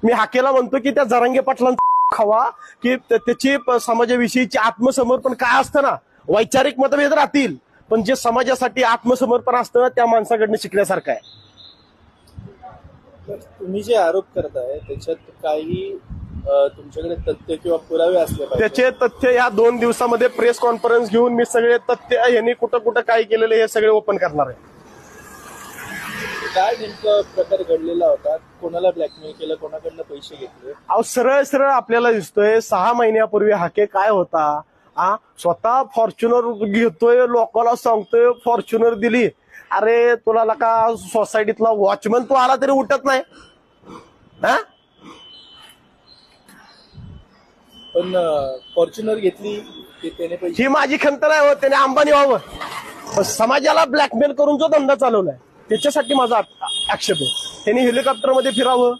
मी हाकेला म्हणतो की त्या जरांगे पाटलांचा खावा की त्याची समाजाविषयीची आत्मसमर्पण काय असतं ना, वैचारिक मतभेद राहतील पण जे समाजासाठी आत्मसमर्पण असतं ना त्या माणसाकडनं शिकण्यासारखं आहे. तुम्ही जे आरोप करताय त्याच्यात काही तुमच्याकडे तथ्य किंवा पुरावे असले पाहिजे. त्याचे तथ्य या 2 दिवसामध्ये प्रेस कॉन्फरन्स घेऊन मी सगळे तथ्य यांनी कुठं कुठं काय केलेलं हे सगळे ओपन करणार आहे. काय नेमकं प्रकार घडलेला होता, कोणाला ब्लॅकमेल केलं, कोणाकडनं पैसे घेतले? अहो सरळ सरळ आपल्याला दिसतोय 6 महिन्यापूर्वी हाके काय होता, स्वतः फॉर्च्युनर घेतोय, लोकांना सांगतोय फॉर्च्युनर दिली. अरे तुला का सोसायटीतला वॉचमन तू आला तरी उठत नाही. पण फॉर्च्युनर घेतली त्याने पैसे. ही माझी खंत नाही हो, त्याने अंबानी व्हावं. पण समाजाला ब्लॅकमेल करून जो धंदा चालवलाय त्याच्यासाठी माझा आक्षेप आहे. त्यांनी हेलिकॉप्टरमध्ये फिरावं,